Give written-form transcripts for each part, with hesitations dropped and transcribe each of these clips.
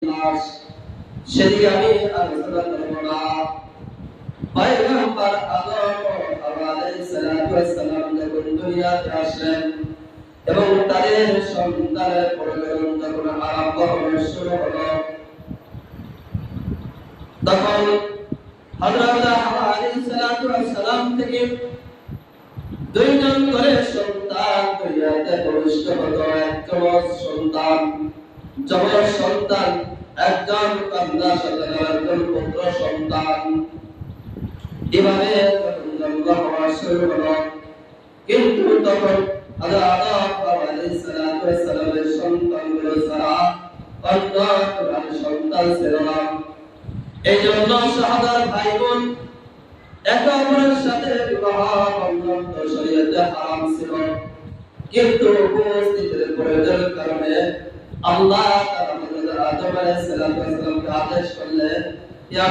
মাস সেদিকে আমি আলোচনা করব না। পয়গম্বর আদম আলাইহিস সালাতু ওয়াস সালাম যখন দুনিয়াতে আসলেন এবং তাদের সন্তানের প্রজনন যখন আরম্ভ হতে শুরু হলো, তখন হযরত হাওয়া আলাইহিস সালাতু ওয়াস সালাম থেকে দুইজন করে সন্তান দুনিয়াতে প্রবিষ্ট হলো। একজন সন্তান যমজ সন্তান, একজন কন্যা সন্তান, একজন পুত্র সন্তান। এভাবে যখন জন্ম হওয়া শুরু হলো, কিন্তু তখন আদম আলাইহিস সালাতু ওয়াস সালামের সন্তানগুলো ছাড়া অন্য কোন সন্তান ছিল না। এই জন্য শাহাদার ভাই বোন একে অপরের সাথে বিবাহ বন্ধন শরীয়তে হারাম ছিল, কিন্তু উপস্থিতির প্রয়োজনের কারণে আল্লাহ তাআলা হযরত আদম আলাইহিস সালামকে আদেশ করলেন, ইয়া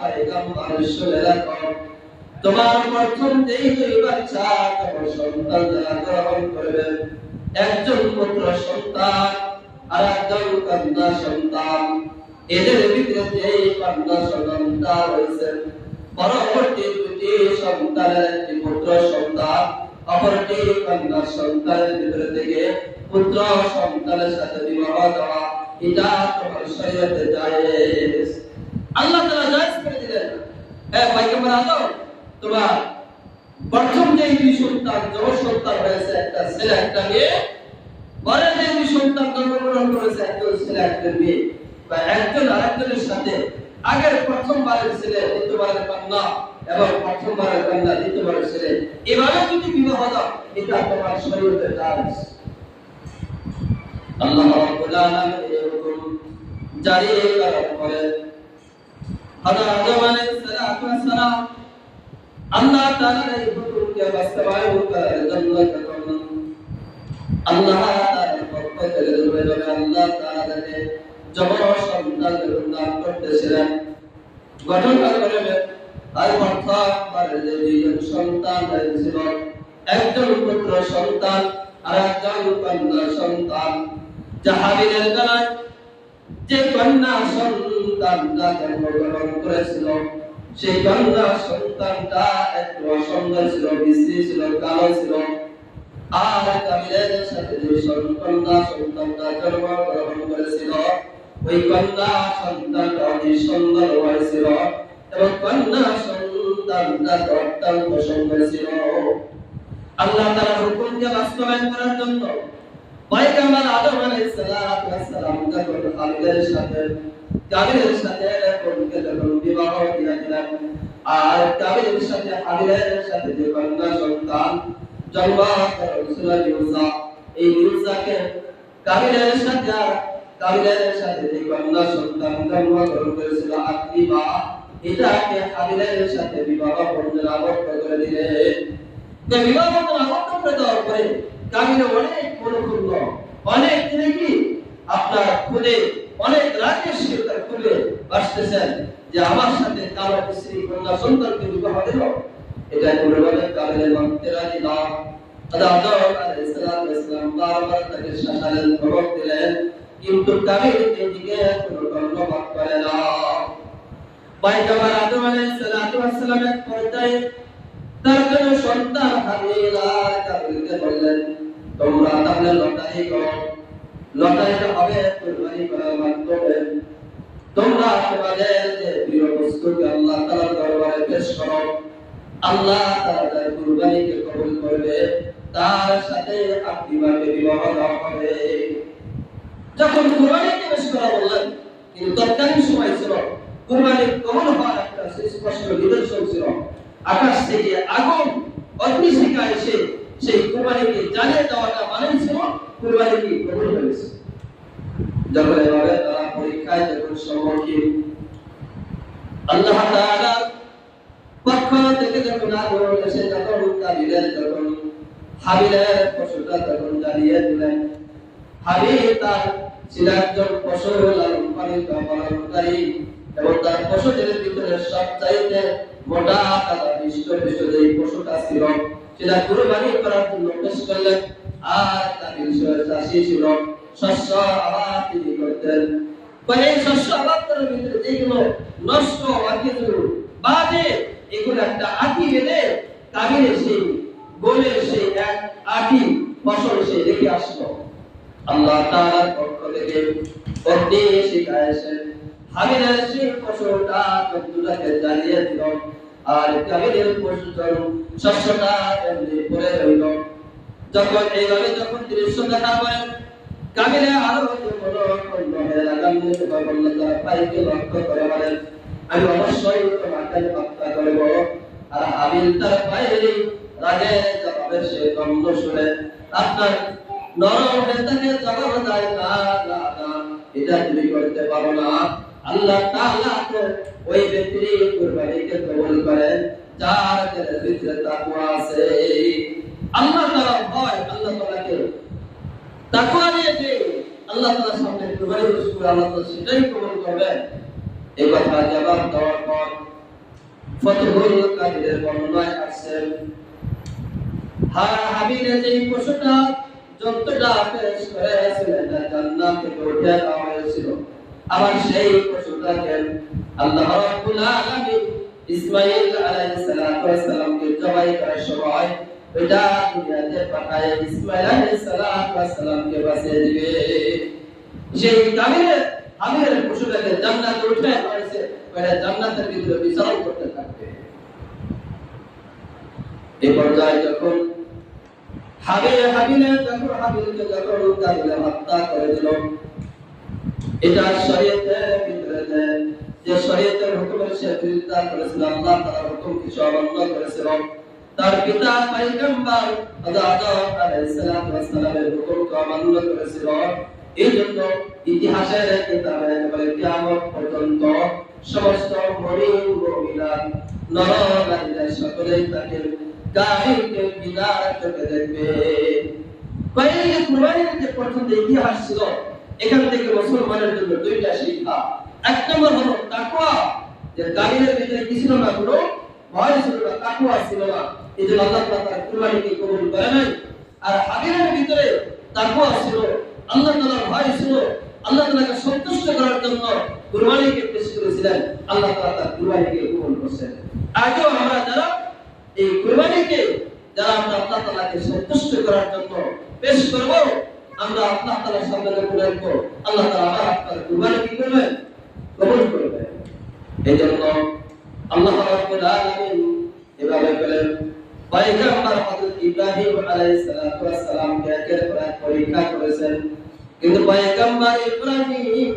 পয়গম্বর শুনে রাখো, তোমার প্রথম যেই দুই বাচ্চা তোমার সন্তান যারা গ্রহণ করবে, একজন পুত্র সন্তান আর একজন কন্যা সন্তান, এদের ভিতরে যেই কন্যা সন্তানটা রয়েছে, পরবর্তী দুটি সন্তানের একটি পুত্র সন্তান, অপরটি কন্যা সন্তানের ভিতরে থেকে পুত্র সন্তানের সাথে বিবাহ দেওয়া, এটা তোমার শরীয়তে জায়েজ। আল্লাহ তাআলা জায়েজ করে দিলেন। পয়গম্বর আদম, তোমার প্রথম যে দুই সন্তান, যমজ সন্তান হয়েছে, একটা ছেলে একটা মেয়ে, পরে যে দুই সন্তান জন্মগ্রহণ করেছে, একজন ছেলে একজন মেয়ে, বা একজন আরেকজনের সাথে আগের প্রথমবারের ছেলে দ্বিতীয়বারের কন্যা এবং প্রথমবারের কন্যা দ্বিতীয়বারের ছেলে, এভাবে যদি বিবাহ দাও, এটা তোমার শরীয়তে জায়েজ। আল্লাহ রাব্বুল আলামিন এই হুকুম জারি করার পরে হযরত আদম আলাইহিস সালাতু ওয়াস সালাম আল্লাহ তাআলার এই হুকুমকে বাস্তবায়ন করার জন্য যখন আল্লাহ তাআলার পক্ষ থেকে আল্লাহ তাআলাকে যমজ সন্তান দান করতেছিলেন, গঠন করলেন। আর প্রথমবারে যে দুইজন সন্তান হয়েছিল, একজন পুত্র সন্তান আর একজন কন্যা সন্তান, হাবিলের গলায় যে কন্যা সন্তানটা জন্মগ্রহণ করেছিল, সেই কন্যা সন্তানটা একটু অসুন্দর ছিল, বিশ্রী ছিল, কালো ছিল। আর কাবিলের সাথে যে কন্যা সন্তানটা জন্মগ্রহণ করেছিল, ওই কন্যা সন্তানটা অতি সুন্দর হয়েছিল এবং কন্যা সন্তানটা অত্যন্ত সুন্দর ছিল। আল্লাহ তাআলার হুকুমকে বাস্তবায়ন করার জন্য পয়গম্বর আদম আলাইহিস সালাম যখন কাবিলের সাথে কোনকে যখন বিবাহ দিয়েছিলেন, আর কাবিলের সাথে হাবিলের সাথে যে কন্যা সন্তান জন্ম হয়েছিল ইউসা, এই ইউসাকে কাবিলের সাথে যে কন্যা সন্তান জন্মগ্রহণ করেছিল আকীবা, এটাকে হাবিলের সাথে বিবাহ বন্ধনে আবদ্ধ করে দিলেন। তো বিবাহ বন্ধনে আবদ্ধ করে দেওয়ার পরে কাবিল অনেক মনোক্ষুণ্ণ, অনেক তিনি কি আপনার খুলে অনেক রাগে সে তার খুলে বাসতেছেন যে আমার সাথে কারো স্ত্রী কন্যা সন্তানকে বিবাহ দিল, এটা কোনোভাবে কাবিলের মানতে রাজি না। আদম আলাইহিস সালাম বারবার তাকে শাসালেন, ধমক দিলেন, কিন্তু কাবিল এদিকে কোনো কর্ণপাত করে না। পয়গম্বর আদম আলাইহিস সালাম এক পর্যায়ে তার কোনো সন্তান হাবিল আর কাবিলকে বললেন, তোমরা তাহলে লটারি করো, লটারিটা হবে কুরবানি করার মাধ্যমে। তোমরা তোমাদের যে প্রিয় বস্তুকে আল্লাহ তাআলার দরবারে পেশ করো, আল্লাহ তাআলা তার কুরবানিকে কবুল করবে, তার সাথে আকীবাকে বিবাহ দেওয়া হবে। যখন কুরবানিকে পেশ করা বললেন, কিন্তু তৎকালীন সময় ছিল কুরবানি কবুল হওয়ার একটা সুস্পষ্ট নিদর্শন ছিল। আকাশ থেকে আগুন অগ্নিশিখা এসে সেই কুরবানিকে জ্বালিয়ে দেওয়াটা মানে ছিল কুরবানি কি কবুল হয়েছে। যখন এভাবে তারা পরীক্ষায় যখন সম্মুখীন, আল্লাহ তাআলার পক্ষ থেকে যখন আগুন এসে যখন হাবিলের পশুটা যখন জ্বালিয়ে দিলেন, হাবিল তার ছিল একজন পশু লালন পালনকারী এবং তার পশুদের ভিতরে সবচাইতে মোটা কাদা বিষ্ট যে পশুটা ছিল, সেটা কুরবানি করার জন্য পেশ করলেন। আর কাবিল চাষী ছিল, শস্য আবাদ তিনি করতেন। এই শস্য আবাদ করার ভিতরে যেগুলো নষ্ট আকিগুলো বাজে এগুলো একটা আটি বেঁধে কাবিলে সেই গোলের সেই এক আটি ফসল সে রেখে আসলো। আল্লাহ তাআলার পক্ষ থেকে অগ্নি শিখায়েছেন হাবিলের সেই ফসলটা কতটাকে জ্বালিয়ে দিল আর কাবিলের ফসল শস্যটা এমনি পড়ে রইল। যখন এইভাবে যখন দৃশ্য দেখা পায় কাবিলে আরো বড় খন্ড হয়ে লাগানো বললেন তারা পাইকে লক্ষ্য করে বলেন আমি অবশ্যই তোমাকে হত্যা করব। আর হাবিল তার পায়ে রাগে জবাবে সে গন্ধ শুনে আপনার নরম হৃদয়কে জবাব দেয় না না না এটা তুমি করতে পারো না। আল্লাহ তাআলা তো ওই ব্যক্তির কুরবানিকে কবুল করেন যার ভিতরে তাকওয়া আছে। আল্লাহ তাআলা ভয় আল্লাহ তাআলাকে তাকওয়া নিয়ে যে আল্লাহ তাআলার সামনে কুরবানি পেশ করে আল্লাহ তাআলা সেটাই কবুল করবেন। এই কথা জবাব দেওয়ার পর ফতহুল কাদিরের বর্ণনায় আসছে হাবিলের যে পশুটা যন্ত্রটা পেশ করেছিলেন জান্নাত থেকে উঠে আনা হয়েছিল। আবার সেই পশুটাকে আল্লাহ রাব্বুল আলামিন ইসমাঈল আলাইহিস সালামকে জবাই করার সময় এটা দুনিয়াতে পাঠায় ইসমাঈল আলাইহিস সালামকে বাঁচিয়ে দিবে। সেই হাবিলের পশুটাকে জান্নাতে উঠে আনছে, এটা জান্নাতের ভিতরে বিচরণ করতে থাকবে। এই পর্যায়ে যখন হাবিলে যখন হাবিলকে যখন কাবিলে হত্যা করে দিল, এটা শরীয়তের ভিতরে যে শরীয়তের হুকুমের সে বিরোধিতা করেছিল, আল্লাহ তাআলার হুকুম কিছু অমান্য করেছিল, তার পিতা পয়গম্বর আদম আলাইহিস সালামের হুকুমকে অমান্য করেছিল। এই জন্য ইতিহাসের কিতাবে বলে কিয়ামত পর্যন্ত সমস্ত মুমিন মুমিনাত নর-নারীরা সকলেই তাকে কাফিরকে বিনার চোখে দেখবে। এই কুরবানির যে প্রথম ইতিহাস ছিল, এখান থেকে মুসলমানের জন্য দুইটা শিক্ষা। এক নম্বর হলো তাকওয়া, যে কাফিরের ভিতরে কি ছিল না, কোনো ভয় ছিল না, তাকওয়া ছিল না, এই জন্য আল্লাহ তাআলা কুরবানিকে কবুল করে নাই। আর হাবিলের ভিতরে তাকওয়া ছিল, আল্লাহ তাআলার ভয় ছিল, আল্লাহ তাআলাকে সন্তুষ্ট করার জন্য কুরবানিকে পেশ করেছিলেন, আল্লাহ তাআলা তার কুরবানিকে কবুল করেছেন। আজও আমরা যারা এই কুরবানিকে যারা আমরা আল্লাহ তাআলাকে সন্তুষ্ট করার জন্য পেশ করব, আমরা আল্লাহ তাআলার সামনে রাখবো, আল্লাহ তাআলা আমার আপনার কুরবানি কি করবেন, কবুল করবেন। এইজন্য আল্লাহ রাব্বুল আলামিন এভাবে বলেন পয়গম্বর হযরত ইব্রাহিম আলাইহিস সালামকে একের পর এক পরীক্ষা করেছেন, কিন্তু পয়গম্বর ইব্রাহিম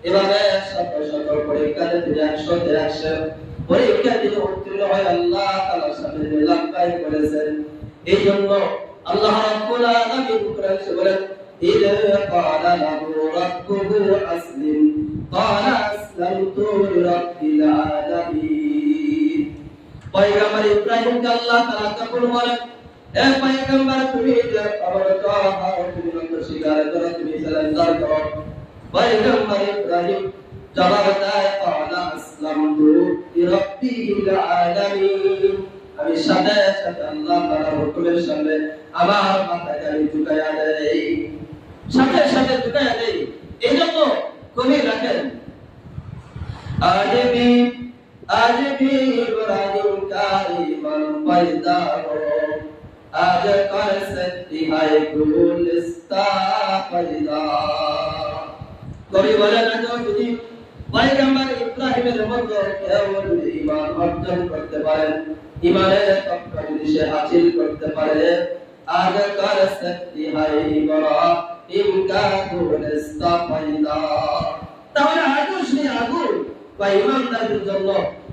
এভাবে শত শত পরীক্ষাতে 100 পরীক্ষা দিয়ে উত্তীর্ণ হয়ে আল্লাহ তাআলার সামনে লাভবাই করেছেন। এই জন্য আল্লাহ রাব্বুল আলামিন কুরআনে বলেন ইযা ক্বালা লাহু রাব্বুহু আসলিম ক্বালা আসলামতু লিরাব্বিল আলামিন। পয়গম্বর ইব্রাহিমকে আল্লাহ তাআলা তখন বলেন, হে পয়গম্বর তুমি যে আমার কথা তুমি স্বীকার করো, তুমি সারেন্ডার করো। পয়গম্বর ইব্রাহিম জবাব দেয় ক্বালা আসলামতু লিরাব্বিল আলামিন, আমি সাথে সাথে আল্লাহ তাআলার হুকুমের সামনে আমার মাথাকে আমি ঝুঁকাইয়া দেই, সাথে সাথে ঝুঁকাইয়া দেই। এইজন্য কবি রাখেন आज भी इब्राहिम का ईमान पैदा हो, आज कर सकती है गुलिस्ता पैदा। कवि बोले ना जो যদি পয়গম্বর ইব্রাহিমের মতো কেউ যদি ঈমান অর্জন করতে পারে, ঈমানের তত্ত্ব যদি সে হাসিল করতে পারে, আজ कर सकती है इब्राहिम का गुलिस्ता पैदा। তাহলে আজও সেই আগুন বা ঈমানদারদের জন্য,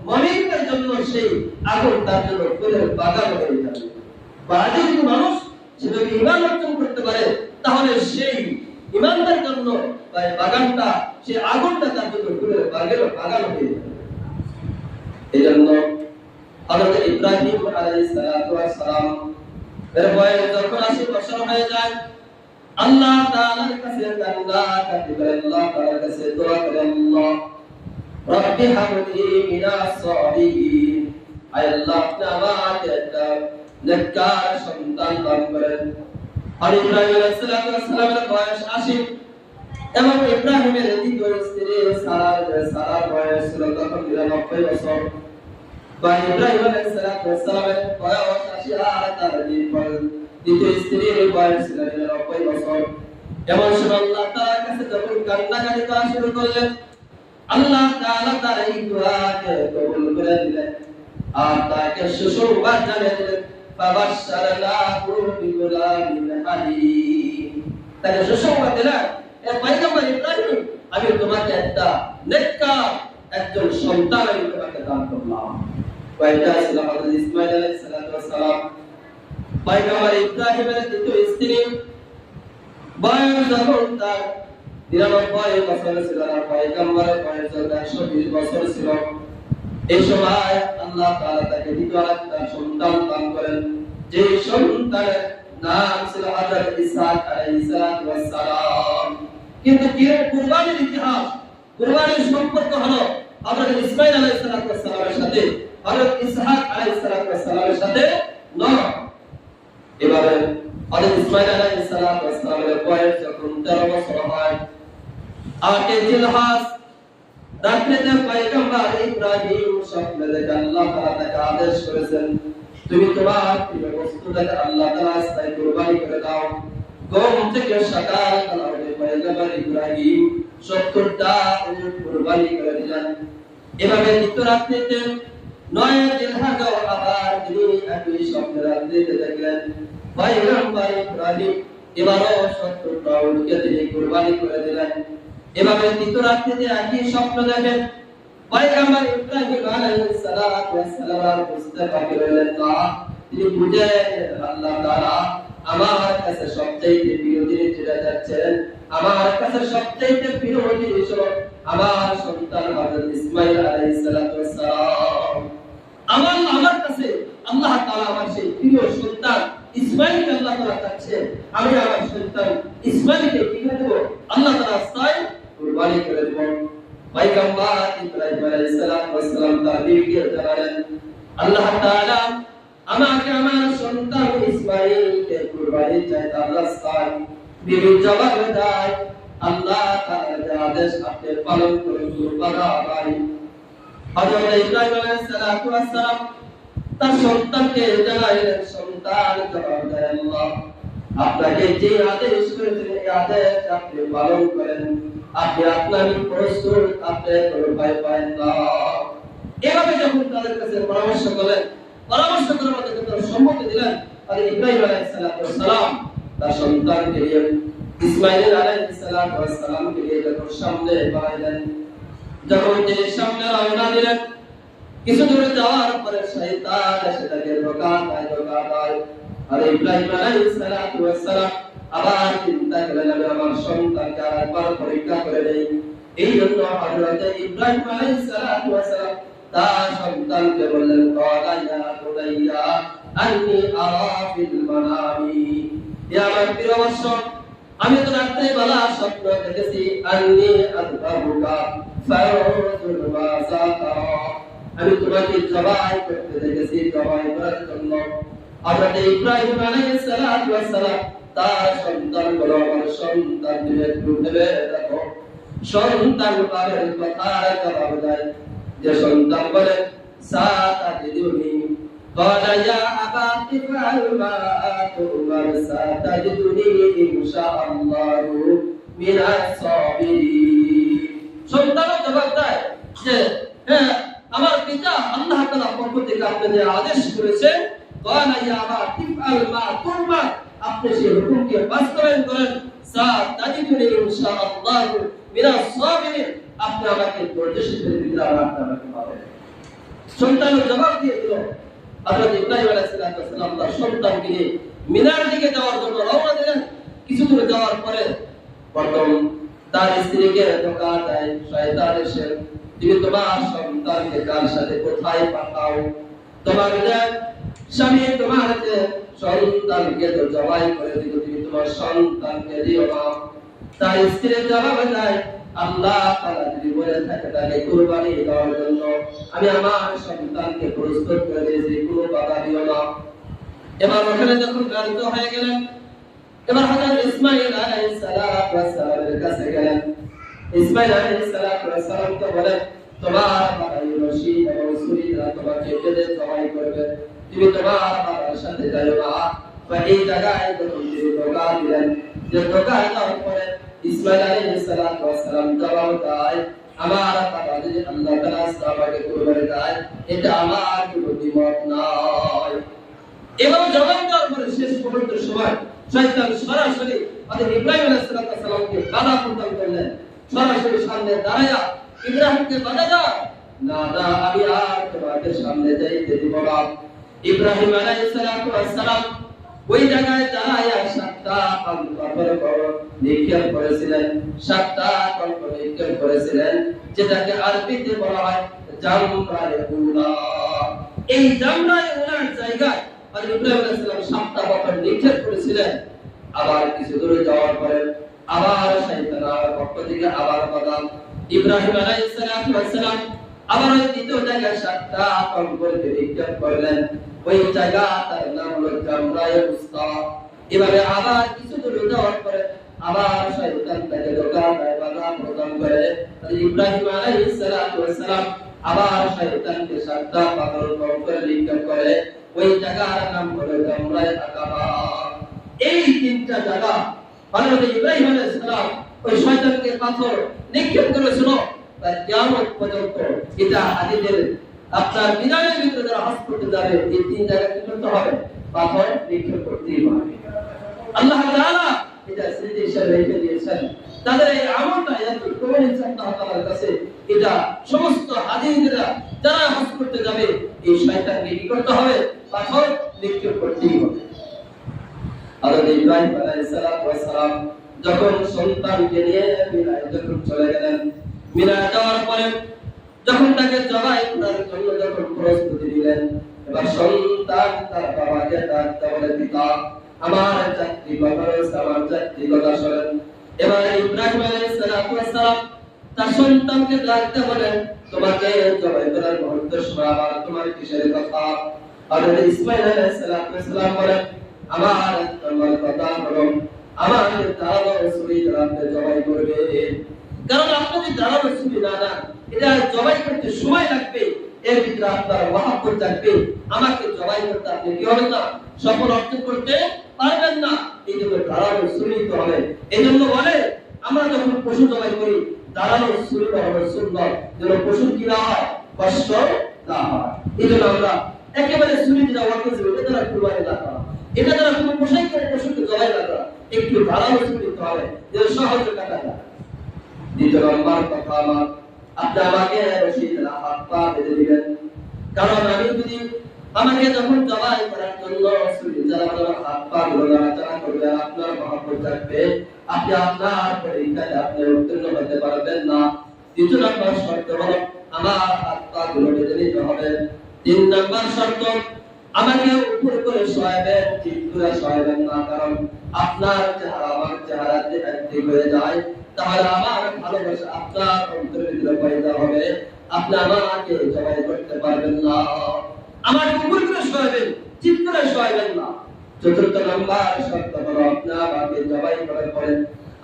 মুমিনদের জন্য সেই আগুন তার জন্য ফুলের বাগান হয়ে যাবে। বা যদি মানুষ সেভাবে ঈমান অর্জন করতে পারে, তাহলে সেই ঈমানদার জন্য বা বাগানটা, সেই আগুনটা তার জন্য ফুলের বাগান হয়ে যাবে। এই জন্য হযরত ইব্রাহিম আলাইহিস সালাম এর বয়স যখন 80 বছর হয়ে যায়, আল্লাহ তাআলার কাছে আল্লাহ তাআলার কাছে দোয়া করে, আল্লাহ রব্বি হাবলি মিনাস সালিহিন, আয় আল্লাহ আপনি আমাকে একটা নেককার সন্তান দান করেন। আর ইব্রাহিম আলাইহিস সালামের বয়স 80, এবং ইব্রাহিমের দ্বিতীয় স্ত্রী সারার বয়স ছিল তখন 99 বছর। বা ইব্রাহিম আলাইহিস সালামের বয়স 80 আর তার দ্বিতীয় স্ত্রীর বয়স ছিল 99 বছর। এমন সময় আল্লাহ তাআলার কাছে যখন কান্নাকাটি করা শুরু করলেন, আল্লাহ তাআলা তার এই দোয়াকে কবুল করে দিলেন আর তাকে সুসংবাদ জানিয়ে দিলেন, ফাবাশশারনাহু বিগুলামিন হালিম। তাকে সুসংবাদ দিলেন, এ পয়গম্বর ইব্রাহিম, আমি তোমাকে একটা নেককার একজন সন্তান আমি তোমাকে দান করলাম। কয়টা ছিল হযরত ইসমাঈল আলাইহিস সালাম। পয়গম্বর ইব্রাহিমের দ্বিতীয় স্ত্রী বয়স যখন তার 99 বছর ছিল, আর পয়গম্বরের বয়স 120 বছর ছিল। এই সময় আল্লাহ তাআলা তাকে দ্বিতীয় একটা সন্তান দান করেন, যে সন্তানের নাম ছিল হযরত ইসহাক আলাইহিস সালাম। কিন্তু কি কুরবানির ইতিহাস, কুরবানির সম্পর্ক হলো হযরত ইসমাঈল আলাইহিস সালামের সাথে, হযরত ইসহাক আলাইহিস সালামের সাথে নয়। এবারে হযরত ইসমাঈল আলাইহিস সালামের বয়স যখন 13 বছর হয়, 8 জিলহজ রাত্রিতে পয়গম্বর ইব্রাহিম স্বপ্নে দেখে আল্লাহ তাআলা তাকে আদেশ করেছেন, তুমি তোমার প্রিয় বস্তুটাকে আল্লাহ তাআলার রাস্তায় কুরবানি করে দাও। ঘুম থেকে সকাল হলে পয়গম্বর ইব্রাহিম 70টা উট কুরবানি করে দিলেন। এভাবে দ্বিতীয় রাত্রিতে 9 জিলহজ আবার তিনি একই স্বপ্নে রাত্রিতে দেখলেন পয়গম্বর ইব্রাহিম এবারও 70টা উটকে তিনি কুরবানি করে দিলেন। এভাবে তৃতীয় রাত্রিতে একই স্বপ্ন দেখেন পয়গম্বর ইব্রাহিম আলাইহিস সালাম বুঝতে পারলেন না, তিনি বুঝেন আল্লাহ তাআলা আমার কাছে সবচেয়ে প্রিয় জিনিস যেটা যাচ্ছেন, আমার কাছে সবচেয়ে প্রিয় জিনিস হলো আমার সন্তান হযরত ইসমাঈল আলাইহিস সালাম। আমার কাছে আল্লাহ তাআলা আমার সেই প্রিয় সন্তান ইসমাঈলকে আল্লাহ তাআলা চাচ্ছেন, আমি আমার সন্তান ইসমাঈলকে কি করে দেব? আল্লাহ তাআলা রাস্তায় কুরবানি করে দেব। পয়গম্বর ইব্রাহিম আলাইহিস সালাম তার বিবিকে জানালেন, আল্লাহ তাআলা আমাকে আমার সন্তান ইসমাঈলকে কুরবানি চাইতে রাস্তায়। বিবি জবাব দেয়, আল্লাহ তাআলার যে আদেশ আপনি পালন করুন, কুরবানি আদায়। হযরত ইব্রাহিম আলাইহিস সালাম তার সন্তানকে জানালেন, সন্তান জবাব দেয়, আল্লাহ আপনাকে যে আদেশ করেছেন এই আদেশ আপনি পালন করেন, আপনি আপনার প্রস্তুত, আপনি কোনো ভয় পান না। এভাবে যখন তাদের কাছে পরামর্শ করলেন, পরামর্শ করার মধ্যে তারা সম্মতি দিলেন, আর ইব্রাহিম আলাইহিস সালাম তার সন্তানকে নিয়ে ইসমাঈল আলাইহিস সালামকে নিয়ে যখন সামনে বাড়াইলেন, যখন তিনি সামনে রওনা দিলেন, কিছু দূর যাওয়ার পরে শয়তান এসে তাকে ধোঁকা দেয়। আর ইব্রাহিম আলাইহিস সালাম আবার চিন্তা করলেন, আমি আমার সন্তানকে আরেকবার পরীক্ষা করে নেই। এই জন্য হযরত ইব্রাহিম আলাইহিস সালাম তার সন্তানকে বললেন, ক্বালা ইয়া বুনাইয়া আন্নী আরা ফিল মানামি, ইয়া আমার প্রিয় বৎস, আমি তো রাতে বেলা স্বপ্ন দেখেছি, আন্নী আযবাহুকা ফারজুল মাযা তারা, আমি তোমাকে জবাই করতে দেখেছি, জবাই করার জন্য। হযরত ইব্রাহিম আলাইহিস সালাম তার সন্তান বলো, আমার সন্তান তুমি একটু ভেবে দেখো। সন্তান বাবার কথার জবাব দেয়, যে সন্তান বলে সাতাজিদুনি, ক্বালা ইয়া আবাতি ফাআল মা তুমার, সাতাজিদুনি ইনশাআল্লাহু মিনাস সাবিরিন। সন্তান জবাব দেয় যে হ্যাঁ আমার পিতা আল্লাহ তাআলার পক্ষ থেকে আপনি যে আদেশ করেছেন, ক্বালা ইয়া আবাতি ফাআল মা তুমার, আপনি সেই হুকুমকে বাস্তবায়ন করেন, সাতাজিদুনি ইনশাআল্লাহু মিনাস সাবিরিন, আপনি আমাকে ধৈর্যশীলদের ভিতরে আমাকে পাবেন। সন্তান জবাব দিয়ে দিল। হযরত ইব্রাহিম আলাইহিস সালাম তার সন্তানকে নিয়ে মিনার দিকে যাওয়ার জন্য রওনা দিলেন। কিছু দূর যাওয়ার পরে প্রথম তার স্ত্রীকে ধোঁকা দেয় শয়তান এসে, তুমি তোমার সন্তানকে কার সাথে কোথায় পাঠাও? তোমার স্বামী তোমার সন্তানকে তো জবাই করে দিল, তুমি তোমার সন্তানকে দিও না। তার স্ত্রী জবাব দেয়, আল্লাহ তাআলা যদি বলে থাকে তাকে কুরবানি দেওয়ার জন্য আমি আমার সন্তানকে প্রস্তুত করে দিয়েছি, কোনো বাধা দিও না। এবার ওখানে যখন ব্যর্থ হয়ে গেলেন, এবার হযরত ইসমাঈল আলাইহিস সালাতু ওয়াস সালামের কাছে গেলেন। ইসমাঈল আলাইহিস সালাতু ওয়াস সালামকে বলেন, তোমার বাবা রশিদ এবং সুরিদরা তোমাকে বেঁধে জবাই করবে, তুমি তোমার বাবার সাথে যাও না। এই জায়গায় যখন তিনি ধোঁকা দিলেন, যে ধোঁকা দেওয়ার পরে ইসমাঈল আলাইহিস সালাতু ওয়াস সালাম জবাব দেয়, আমার বাবা যদি আল্লাহ তাআলা আমাকে কুরবানি দেয়, এটা আমার কোনো দ্বিমত নাই। এভাবে জবাব দেওয়ার পরে শেষ পর্যন্ত সময় শয়তান সরাসরি হযরত ইব্রাহিম আলাইহিস সালামকে বাধা প্রদান করলেন। সরাসরি সামনে দাঁড়ায়া ইব্রাহিমকে বাধা দাও, না না, আমি আর তোমাদের সামনে যাইতে দিব না। ইব্রাহিম আলাইহিস সালাম ওই জায়গায় দাঁড়ায়া 7টা পাথর নিক্ষেপ করেছিলেন, 7টা পাথর নিক্ষেপ করেছিলেন, যেটাকে আরবিতে বলা হয় জামরায়ে উলা। এই জামরায়ে উলার জায়গায় আর ইব্রাহিম আলাইহিস সালাম 7টা পাথর নিক্ষেপ করেছিলেন। আবার কিছু দূরে যাওয়ার পরে আবার শয়তানের পক্ষ থেকে আবার বাধা। ইব্রাহিম আলাইহিস সালাম আবার ওই দ্বিতীয় জায়গায় 7টা পাথর নিক্ষেপ করলেন। ওই জায়গাটার নাম হলো জামরায়ে উসতা। এবারে আবার কিছু দূরে যাওয়ার পরে আবার শয়তান তাকে ধোঁকা দেয়, বাধা প্রদান করে। ইব্রাহিম আলাইহিস সালাম আবার শয়তানকে 7টা পাথর নিক্ষেপ করে। ওই জায়গার নাম হলো জামরায়ে আকাবা। এই তিনটা জায়গা হযরত ইব্রাহিম আলাইহিস সালাম ওই শয়তানকে পাথর নিক্ষেপ করেছিল, তাই কিয়ামত পর্যন্ত এটা হাদিসের আপনার বিনারের ভিতরে যারা হজ করতে যাবে এই তিন জায়গা কি করতে হবে? পাথর নিক্ষেপ করতেই হবে। আল্লাহ তাআলা এটা স্মৃতি হিসেবে রেখে দিয়েছেন। তাদের এই আমলটা এত কবুল ইনশাআল্লাহ তাআলার কাছে। এটা সমস্ত হাজিরা যারা হজ করতে যাবে এই শয়তানকে কি করতে হবে? পাথর নিক্ষেপ করতেই হবে। হযরত ইব্রাহিম আলাইহিস সালাম যখন সন্তানকে নিয়ে মিনায় যখন চলে গেলেন, মিনায় যাওয়ার পরে যখন তাকে জবাই করার জন্য যখন প্রস্তুতি নিলেন, এবার সন্তান তার বাবাকে ডাকতে বলে, পিতা আমার চাকরি কথা রয়েছে, আমার চাকরি কথা শোনেন। এবার ইব্রাহিম আলাইহিস সালাম তার সন্তানকে ডাকতে বলেন, তোমাকে জবাই করার মুহূর্তে সময় আবার তোমার কিসের কথা? হযরত ইসমাঈল আলাইহিস সালাম বলেন, আমার তোমার কথা হলো আমার দাদা রসুল আপনি জবাই করবে, কারণ আপনি যদি দাদা রসুল না না এটা জবাই করতে সময় লাগবে, এর ভিতরে আপনার মহব্বত থাকবে, আমাকে জবাই করতে আপনি কি হবে না সফল অর্জন করতে পারবেন না। এই জন্য দাঁড়ানো সুন্নত হবে। এই জন্য বলে আমরা যখন পশু জবাই করি দাঁড়ানো সুন্নত হবে, সুন্দর যেন পশু কি না হয়, কষ্ট না হয়। এই জন্য আমরা একেবারে সুন্নত ওয়াকে এটা দ্বারা কুরবানি না করা, এটা দ্বারা কোনো পোশাক করে পশুকে জবাই না করা, একটু দাঁড়ানো সুন্নত হবে যেন সহজে কাটা যায়। দ্বিতীয় নম্বর কথা, আপনি আমাকে রশিদের হাত পা বেঁধে দিবেন, কারণ আমি যদি আমাকে যখন জবাই করার জন্য সুরি যারা হাত পা নাড়াচাড়া করবে আপনার মহব্বত থাকবে, আপনি আপনার পরীক্ষায় আপনি উত্তীর্ণ হতে পারবেন না। দ্বিতীয় নম্বর শর্ত হলো আমার হাত পা গুলো বেঁধে নিতে হবে। 3 নম্বর শর্ত, আমাকে উপর করে শোয়াবেন, ঠিক করে শোয়াবেন না, কারণ আপনার চেহারা আমার চেহারাতে এক হয়ে যায়, তাহলে আমার ভালোবাসা আপনার অন্তরের ভিতরে পয়দা হবে, আপনি আমাকে জবাই করতে পারবেন না। আমার উপর করে শোয়াবেন, ঠিক করে শোয়াবেন না। 4র্থ নাম্বার শর্ত হলো আপনি আমাকে জবাই করার পরে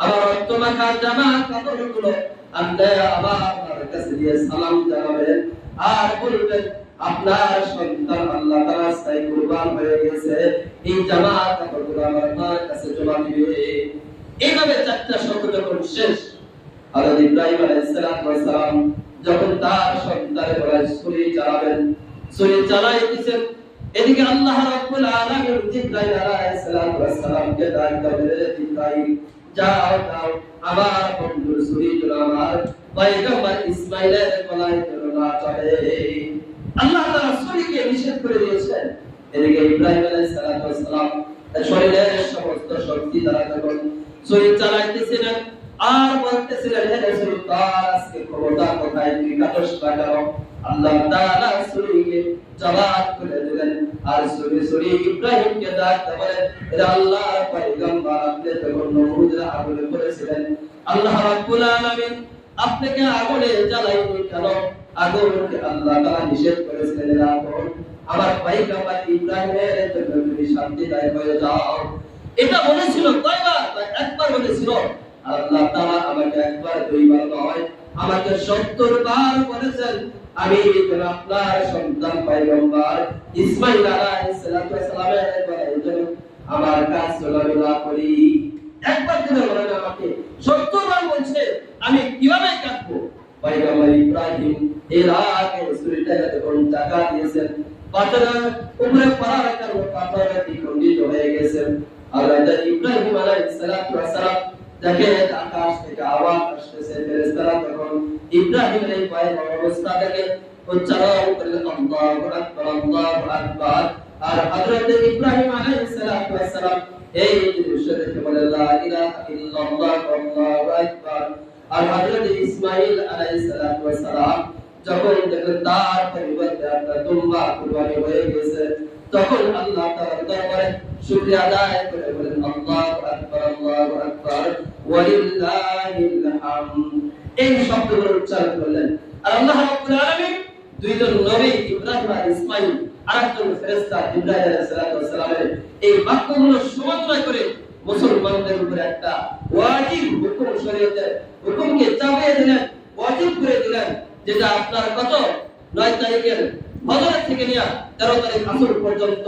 আমার রক্ত মাখা জামা কাপড়গুলো আপনি আমার কাছে দিয়ে সালাম জানাবেন আর বলবেন আপনার সন্তান আল্লাহ তাআলা রাস্তায় কুরবান হয়ে গেছে, এই জামা কাপড়গুলো আমার মার কাছে জমা দিবে। এইভাবে 4টা শর্ত যখন শেষ, হযরত ইব্রাহিম আলাইহিস সালাম যখন তার সন্তানের গলায় ছুরি চালাবেন, ছুরি চালাইতেছেন, এদিকে আল্লাহ রাব্বুল আলামিন জিবরাইল আলাইহিস সালামকে ডাক দিলেন, জিবরাইল যাও যাও আমার বন্ধুর ছুরি আমার পয়গম্বর ইসমাঈলের গলায় না চলে। আল্লাহ তাআলা ছুরিকে নিষেধ করে দিয়েছেন। এদিকে ইব্রাহিম আলাইহিস সালাম শরীরের সমস্ত শক্তি দ্বারা যখন ছুরি চালাইতেছিলেন আর বলতেছিলেন, হে রাসূল আজকে খবরদার কোথায় তুই কাটস কাটাও, আল্লাহ তাআলা ছুরিকে জবাব করে দিলেন। আর ছুরি ইব্রাহিমকে ডাকতে বলেন, হে আল্লাহর পয়গম্বর আপনি যখন নমরুদের আগুনে পড়েছিলেন, আল্লাহ রাব্বুল আলামিন আপনাকে আগুনে জ্বালাইনি কেন? আগুনকে আল্লাহ তাআলা নিষেধ করেছিলেন, আগুন আমার পয়গম্বর ইব্রাহিমের জন্য তুমি শান্তিদায়ক হয়ে যাও। এটা বলেছিল কয়বার? একবার বলেছিল। আল্লাহ তাআলা আমাকে একবার দুইবার নয়, আমাকে 70 বার বলেছেন আমি যেন আপনার সন্তান পয়গম্বর ইসমাঈল আলাইহিস সালামের বলে আমার কাজ চলাফেরা করি। একবার করে বলেন আমাকে 70 বার বলছে আমি কিভাবে কাটবো। পয়গম্বর ইব্রাহিম এর আগে সূরাতে কোন টাকা দিয়েছেন, পাথরের উপরে পাহাড় কারণে পাথরের দ্বিখণ্ডিত হয়ে গেছেন। আল্লাহ ইব্রাহিম আলাইহিস সালাম দেখে আকাশ থেকে আওয়াজ আসতেছে, ফেরেশতারা তখন ইব্রাহিমের এই পায়ের অবস্থা দেখে উচ্চারণ করলেন আল্লাহু আকবার আল্লাহু আকবার। আর হযরত ইব্রাহিম আলাইহিস সালাম এই দৃশ্য দেখে বলেন লা ইলাহা ইল্লাল্লাহ আল্লাহু আকবার। আর হযরত ইসমাঈল আলাইহিস সালাম যখন দেখলেন তার পরিবর্তে আপনার দুম্বা কুরবানি হয়ে গেছে, তখন আল্লাহ তাআলার দরবারে শুকরিয়া আদায় করে বলেন আল্লাহু আকবার ওয়ালিল্লাহিল হামদ। এই শব্দগুলো উচ্চারণ করলেন। আর আল্লাহ রাব্বুল আলামিন দুইজন নবী ইব্রাহিম আর ইসমাঈল আর একজন ফেরেশতা জিবরাইল আলাইহিস সালামের এই বাক্যগুলো সমন্বয় করে মুসলমানদের উপরে একটা ওয়াজিব হুকুম শরীয়তের হুকুমকে চাপিয়ে দিলেন, ওয়াজিব করে দিলেন, যেটা আপনার কত 9 তারিখের ফজর থেকে নিয়ে 13 তারিখ আসর পর্যন্ত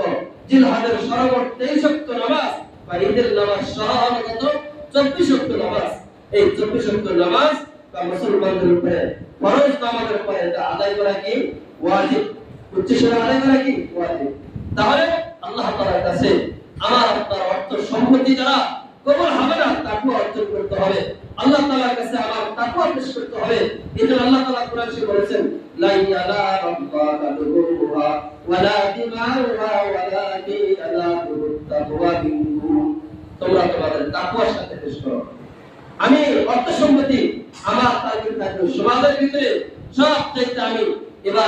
জিলহজের সর্বমোট 23 ওয়াক্ত নামাজ বা ঈদের নামাজ সহ কত 24 ওয়াক্ত নামাজ। এই 24 ওয়াক্ত নামাজ বা মুসলমানদের উপরে ফরজ নামাজের পরে এটা আদায় করা কি ওয়াজিব, উচ্চস্বরে আদায় করা কি ওয়াজিব। তাহলে আল্লাহ তাআলার কাছে আমার আপনার অর্থ সম্পত্তি দ্বারা কবুল হবে না, তাকওয়া অর্জন করতে হবে। আল্লাহ তাআলার কাছে আমার তাকওয়া পেশ করতে হবে। এজন্য আল্লাহ তাআলা কোরআনে বলেছেন লা ইয়ালাল্লাহু লুহুমুহা ওয়ালা দিমাউহা ওয়ালাকিন ইয়ালাকুত তাকওয়া মিনকুম। তোমরা তোমাদের তাকওয়ার সাথে পেশ করো। আমি অর্থ সম্পত্তি আমার তাকওয়ার সমাজের ভিতরে সব চাইতে আমি এবার